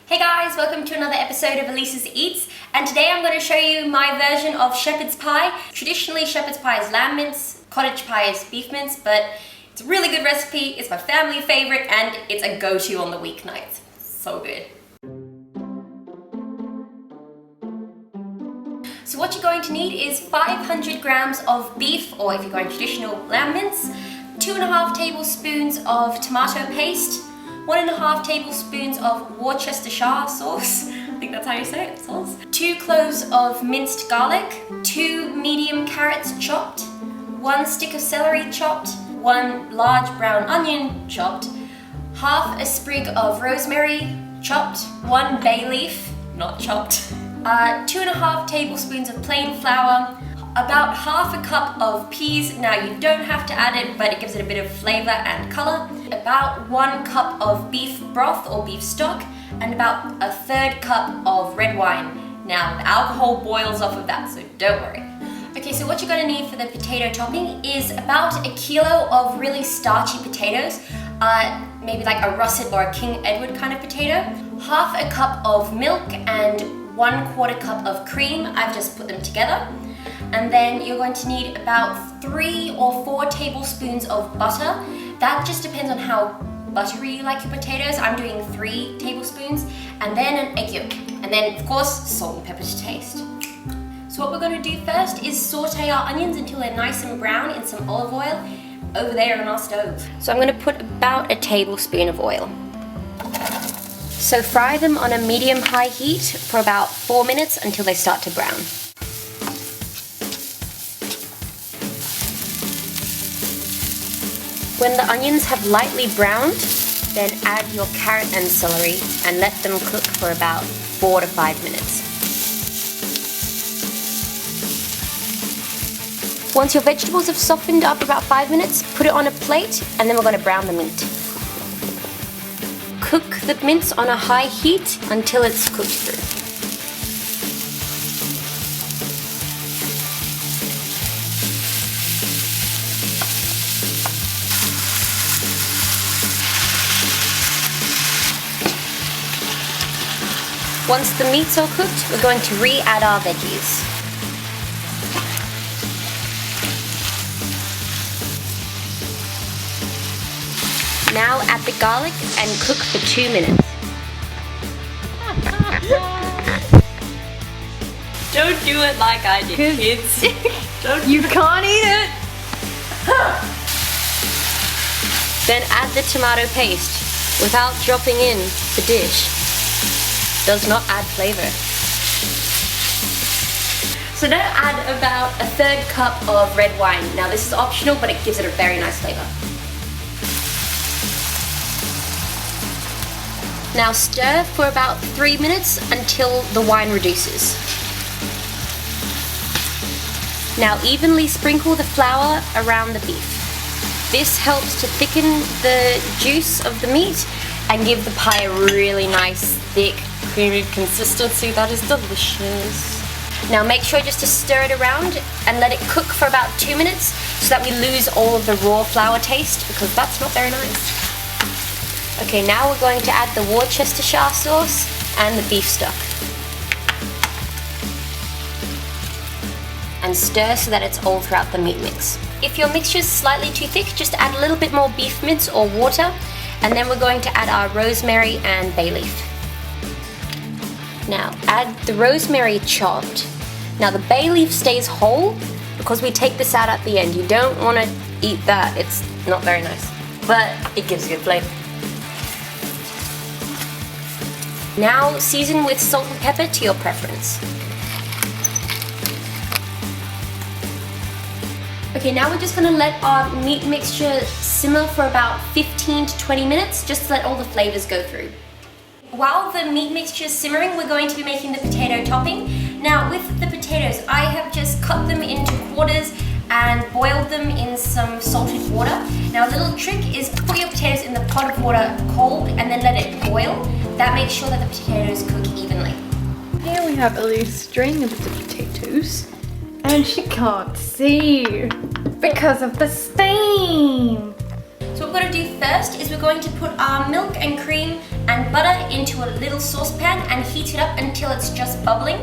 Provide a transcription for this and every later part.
Hey guys, welcome to another episode of Elise's Eats, and today I'm going to show you my version of shepherd's pie. Traditionally, shepherd's pie is lamb mince, cottage pie is beef mince, but it's a really good recipe, it's my family favorite, and it's a go-to on the weeknights. So good. So what you're going to need is 500 grams of beef, or if you're going traditional, lamb mince, 2.5 tablespoons of tomato paste, 1.5 tablespoons of Worcestershire sauce, I think that's how you say it, sauce, 2 cloves of minced garlic, 2 medium carrots chopped, 1 stick of celery chopped, 1 large brown onion chopped, half a sprig of rosemary chopped, 1 bay leaf, not chopped, 2.5 tablespoons of plain flour, about half a cup of peas. Now you don't have to add it, but it gives it a bit of flavor and color. About 1 cup of beef broth or beef stock, and about a 1/3 cup of red wine. Now the alcohol boils off of that, so don't worry. Okay, so what you're going to need for the potato topping is about 1 kilo of really starchy potatoes, maybe like a russet or a King Edward kind of potato, half a cup of milk and 1/4 cup of cream. I've just put them together. And then you're going to need about 3 or 4 tablespoons of butter. That just depends on how buttery you like your potatoes. I'm doing 3 tablespoons, and then an egg yolk. And then, of course, salt and pepper to taste. So what we're going to do first is saute our onions until they're nice and brown in some olive oil over there on our stove. So I'm going to put about 1 tablespoon of oil. So fry them on a medium-high heat for about 4 minutes until they start to brown. When the onions have lightly browned, then add your carrot and celery and let them cook for about 4 to 5 minutes. Once your vegetables have softened up about 5 minutes, put it on a plate, and then we're going to brown the meat. Cook the mince on a high heat until it's cooked through. Once the meat's all cooked, we're going to re-add our veggies. Now add the garlic and cook for 2 minutes. Don't do it like I did, kids. You can't eat it! Then add the tomato paste without dropping in the dish. Does not add flavor. So now add about 1/3 cup of red wine. Now this is optional, but it gives it a very nice flavor. Now stir for about 3 minutes until the wine reduces. Now evenly sprinkle the flour around the beef. This helps to thicken the juice of the meat and give the pie a really nice, thick, creamy consistency that is delicious. Now make sure just to stir it around and let it cook for about 2 minutes so that we lose all of the raw flour taste, because that's not very nice. Okay, now we're going to add the Worcestershire sauce and the beef stock. And stir so that it's all throughout the meat mix. If your mixture is slightly too thick, just add a little bit more beef mince or water, and then we're going to add our rosemary and bay leaf. Now add the rosemary chopped. Now the bay leaf stays whole because we take this out at the end. You don't want to eat that, it's not very nice, but it gives a good flavor. Now season with salt and pepper to your preference. Okay, now we're just going to let our meat mixture simmer for about 15 to 20 minutes, just to let all the flavors go through. While the meat mixture is simmering, we're going to be making the potato topping. Now with the potatoes, I have just cut them into quarters and boiled them in some salted water. Now a little trick is put your potatoes in the pot of water cold and then let it boil. That makes sure that the potatoes cook evenly. Here we have Elise stringing a bit of potatoes, and she can't see because of the stain. So what we're going to do first is we're going to put our milk and cream and butter into a little saucepan and heat it up until it's just bubbling.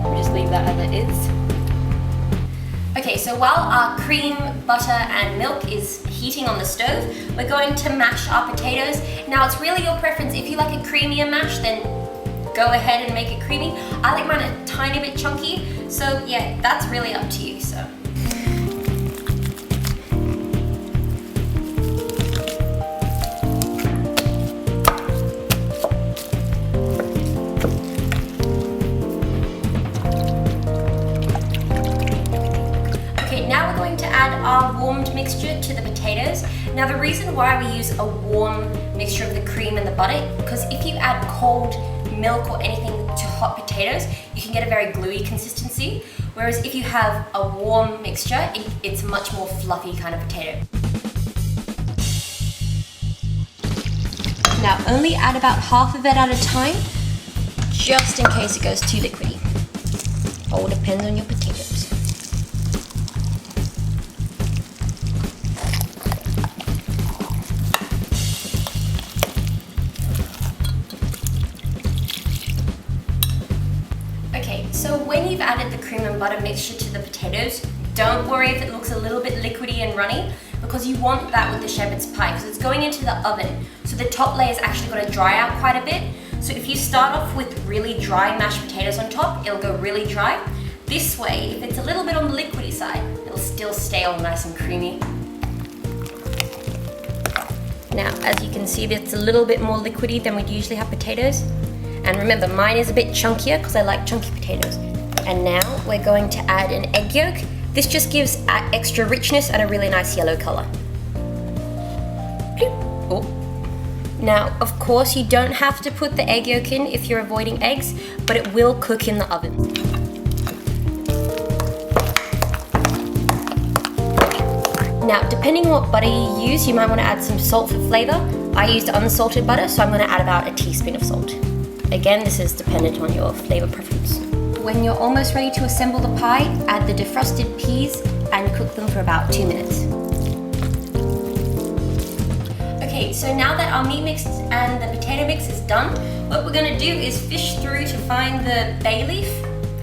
We'll just leave that as it is. Okay, so while our cream, butter and milk is heating on the stove, we're going to mash our potatoes. Now it's really your preference. If you like a creamier mash, then go ahead and make it creamy. I like mine a tiny bit chunky, so yeah, that's really up to you. So. Our warmed mixture to the potatoes. Now the reason why we use a warm mixture of the cream and the butter, because if you add cold milk or anything to hot potatoes, you can get a very gluey consistency, whereas if you have a warm mixture, it's a much more fluffy kind of potato. Now only add about half of it at a time, just in case it goes too liquidy. All depends on your potatoes. So when you've added the cream and butter mixture to the potatoes, don't worry if it looks a little bit liquidy and runny, because you want that with the shepherd's pie because it's going into the oven. So the top layer is actually going to dry out quite a bit. So if you start off with really dry mashed potatoes on top, it'll go really dry. This way, if it's a little bit on the liquidy side, it'll still stay all nice and creamy. Now, as you can see, it's a little bit more liquidy than we'd usually have potatoes. And remember, mine is a bit chunkier because I like chunky potatoes. And now we're going to add an egg yolk. This just gives extra richness and a really nice yellow color. Oh. Now, of course, you don't have to put the egg yolk in if you're avoiding eggs, but it will cook in the oven. Now, depending on what butter you use, you might want to add some salt for flavor. I used unsalted butter, so I'm going to add about a teaspoon of salt. Again, this is dependent on your flavor preference. When you're almost ready to assemble the pie, add the defrosted peas and cook them for about 2 minutes. Okay, so now that our meat mix and the potato mix is done, what we're going to do is fish through to find the bay leaf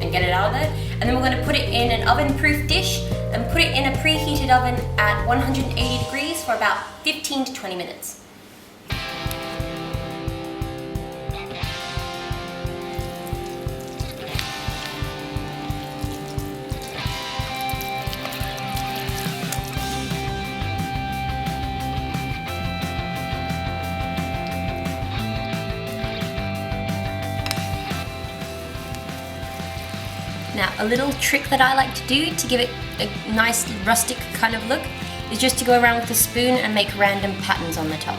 and get it out of there. And then we're going to put it in an oven-proof dish and put it in a preheated oven at 180 degrees for about 15 to 20 minutes. Now, a little trick that I like to do to give it a nice rustic kind of look is just to go around with a spoon and make random patterns on the top.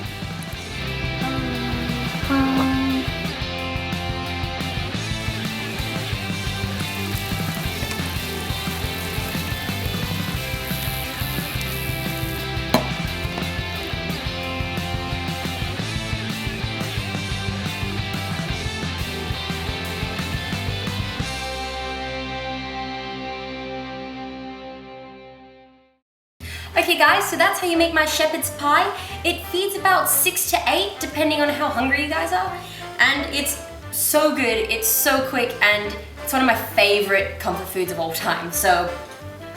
Okay guys, so that's how you make my shepherd's pie. It feeds about 6 to 8 depending on how hungry you guys are, and it's so good, it's so quick, and it's one of my favorite comfort foods of all time. So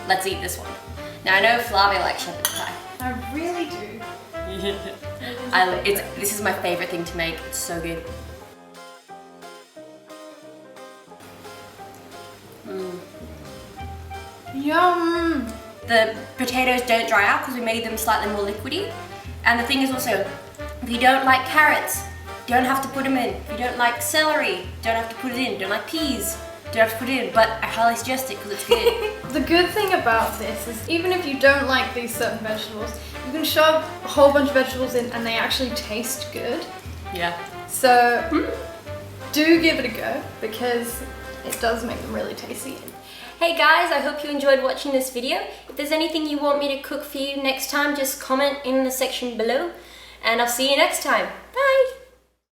let's eat this one. Now I know Flavia likes shepherd's pie. I really do. This is my favorite thing to make. It's so good. Yum! The potatoes don't dry out because we made them slightly more liquidy. And the thing is also, if you don't like carrots, you don't have to put them in. If you don't like celery, you don't have to put it in. Don't like peas, you don't have to put it in. But I highly suggest it because it's good. The good thing about this is even if you don't like these certain vegetables, you can shove a whole bunch of vegetables in and they actually taste good. Yeah. So do give it a go because it does make them really tasty. Hey guys, I hope you enjoyed watching this video. If there's anything you want me to cook for you next time, just comment in the section below. And I'll see you next time. Bye!